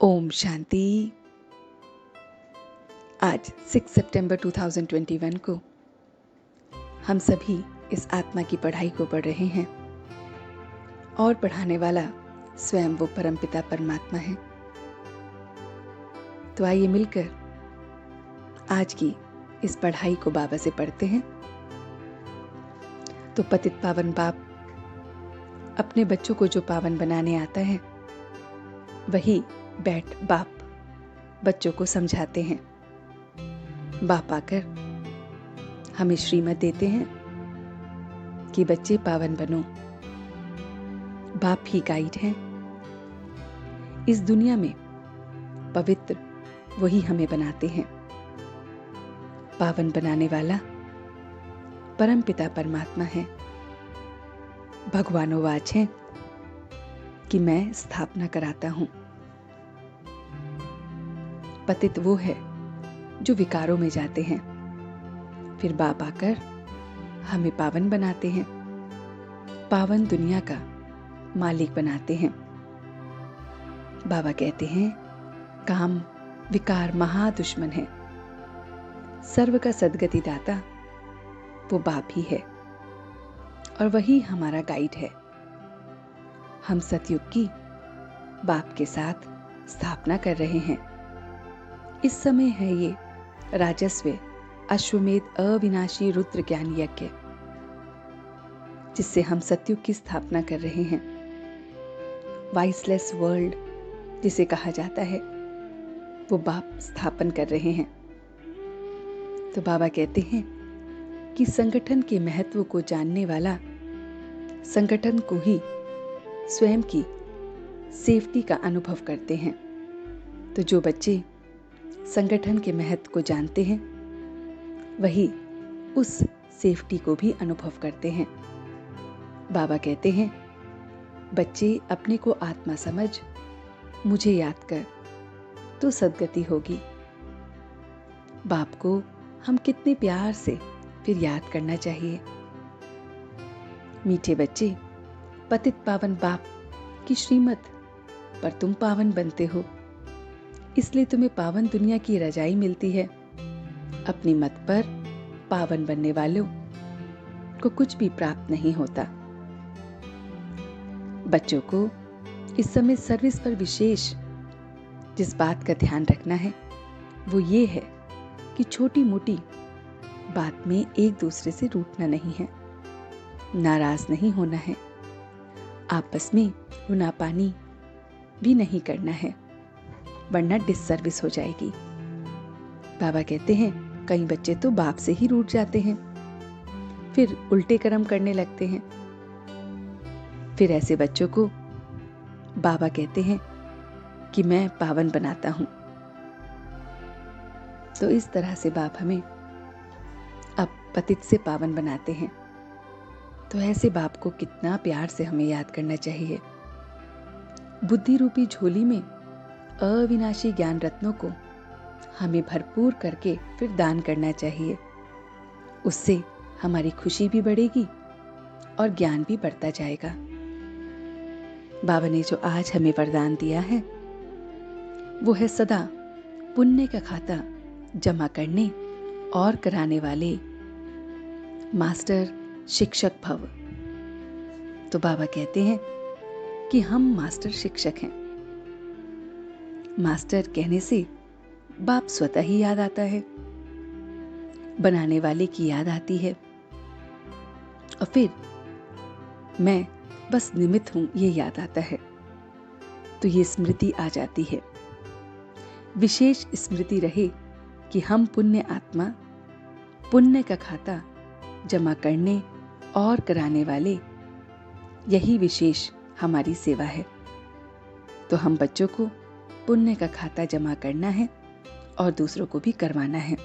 ओम शांति। आज 6 सितंबर 2021 को हम सभी इस आत्मा की पढ़ाई को पढ़ रहे हैं और पढ़ाने वाला स्वयं वो परमपिता परमात्मा है। तो आइए मिलकर आज की इस पढ़ाई को बाबा से पढ़ते हैं। तो पतित पावन बाप अपने बच्चों को जो पावन बनाने आता है वही बैठ बाप बच्चों को समझाते हैं। बाप आकर हमें श्रीमत देते हैं कि बच्चे पावन बनो। बाप ही गाइड हैं। इस दुनिया में पवित्र वही हमें बनाते हैं। पावन बनाने वाला परम पिता परमात्मा है। भगवानोवाच है कि मैं स्थापना कराता हूं। पतित वो है जो विकारों में जाते हैं, फिर बाप आकर हमें पावन बनाते हैं, पावन दुनिया का मालिक बनाते हैं। बाबा कहते हैं काम विकार महादुश्मन है, सर्व का सद्गति दाता वो बाप ही है और वही हमारा गाइड है। हम सतयुग की बाप के साथ स्थापना कर रहे हैं। इस समय है ये राजस्व अश्वमेध अविनाशी रुद्र ज्ञान यज्ञ, जिससे हम सतयुग की स्थापना कर रहे हैं। वाइसलेस वर्ल्ड जिसे कहा जाता है वो बाप स्थापन कर रहे हैं। तो बाबा कहते हैं कि संगठन के महत्व को जानने वाला संगठन को ही स्वयं की सेफ्टी का अनुभव करते हैं। तो जो बच्चे संगठन के महत्व को जानते हैं वही उस सेफ्टी को भी अनुभव करते हैं। बाबा कहते हैं बच्चे अपने को आत्मा समझ मुझे याद कर तो सद्गति होगी। बाप को हम कितने प्यार से फिर याद करना चाहिए। मीठे बच्चे, पतित पावन बाप की श्रीमत पर तुम पावन बनते हो, इसलिए तुम्हें पावन दुनिया की रजाई मिलती है। अपनी मत पर पावन बनने वालों को कुछ भी प्राप्त नहीं होता। बच्चों को इस समय सर्विस पर विशेष जिस बात का ध्यान रखना है वो ये है कि छोटी मोटी बात में एक दूसरे से रूठना नहीं है, नाराज नहीं होना है, आपस में रुनापानी भी नहीं करना है, वरना डिससर्विस हो जाएगी। बाबा कहते हैं कई बच्चे तो बाप से ही रूठ जाते हैं, फिर उल्टे कर्म करने लगते हैं। फिर ऐसे बच्चों को बाबा कहते हैं कि मैं पावन बनाता हूं। तो इस तरह से बाप हमें अब पतित से पावन बनाते हैं। तो ऐसे बाप को कितना प्यार से हमें याद करना चाहिए। बुद्धि रूपी झोली में अविनाशी ज्ञान रत्नों को हमें भरपूर करके फिर दान करना चाहिए। उससे हमारी खुशी भी बढ़ेगी और ज्ञान भी बढ़ता जाएगा। बाबा ने जो आज हमें वरदान दिया है वो है सदा पुण्य का खाता जमा करने और कराने वाले मास्टर शिक्षक भव। तो बाबा कहते हैं कि हम मास्टर शिक्षक हैं। मास्टर कहने से बाप स्वतः ही याद आता है, बनाने वाले की याद आती है और फिर मैं बस निमित्त हूं ये याद आता है। तो ये स्मृति आ जाती है, विशेष स्मृति रहे कि हम पुण्य आत्मा, पुण्य का खाता जमा करने और कराने वाले, यही विशेष हमारी सेवा है। तो हम बच्चों को पुण्य का खाता जमा करना है और दूसरों को भी करवाना है।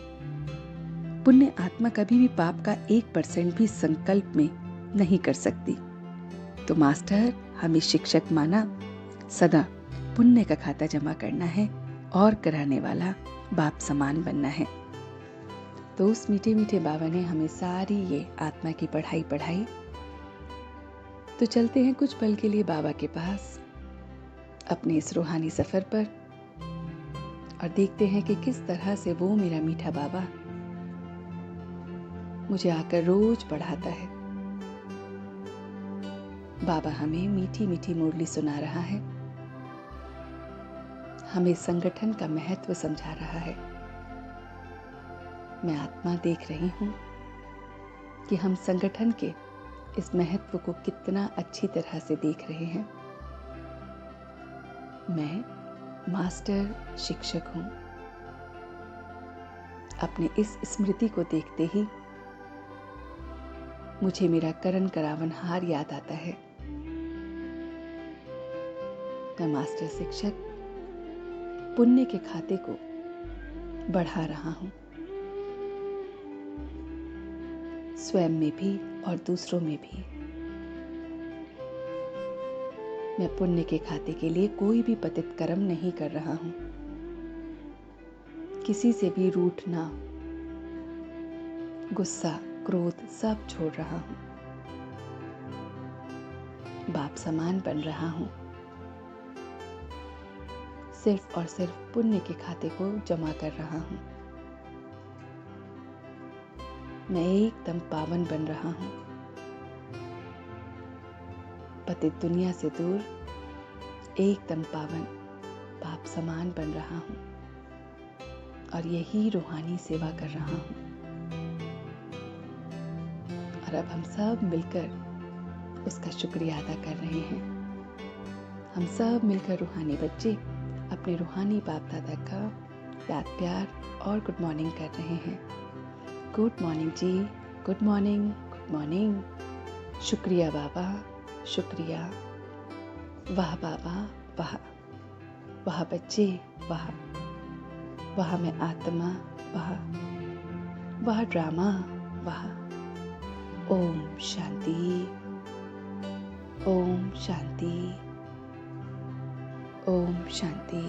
पुण्य आत्मा कभी भी पाप का 1% भी संकल्प में नहीं कर सकती। तो मास्टर हमें शिक्षक माना, सदा पुण्य का खाता जमा करना है और कराने वाला बाप समान बनना है। तो उस मीठे मीठे बाबा ने हमें सारी ये आत्मा की पढ़ाई पढ़ाई। तो चलते हैं कुछ पल के लिए बाबा के पास, अपने इस रूहानी सफर पर और देखते हैं कि किस तरह से वो मेरा मीठा बाबा मुझे आकर रोज पढ़ाता है। बाबा हमें मीठी मीठी मुरली सुना रहा है, हमें संगठन का महत्व समझा रहा है। मैं आत्मा देख रही हूँ कि हम संगठन के इस महत्व को कितना अच्छी तरह से देख रहे हैं। मैं मास्टर शिक्षक हूँ। अपने इस स्मृति को देखते ही मुझे मेरा करण करावन हार याद आता है। मैं मास्टर शिक्षक पुण्य के खाते को बढ़ा रहा हूँ, स्वयं में भी और दूसरों में भी। मैं पुण्य के खाते के लिए कोई भी पतित कर्म नहीं कर रहा हूँ। किसी से भी रूठना, गुस्सा, क्रोध सब छोड़ रहा हूँ। बाप समान बन रहा हूँ। सिर्फ और सिर्फ पुण्य के खाते को जमा कर रहा हूँ। मैं एकदम पावन बन रहा हूँ। पतित दुनिया से दूर एकदम पावन बाप समान बन रहा हूँ और यही रूहानी सेवा कर रहा हूँ। और अब हम सब मिलकर उसका शुक्रिया अदा कर रहे हैं। हम सब मिलकर रूहानी बच्चे अपने रूहानी बाप दादा का याद प्यार और गुड मॉर्निंग कर रहे हैं। गुड मॉर्निंग जी, गुड मॉर्निंग, गुड मॉर्निंग। शुक्रिया बाबा, शुक्रिया। वाह बाबा, वाह। वाह बच्चे, वाह। वाह मैं आत्मा, वाह। वाह ड्रामा, वाह। ओम शांति, ओम शांति, ओम शांति।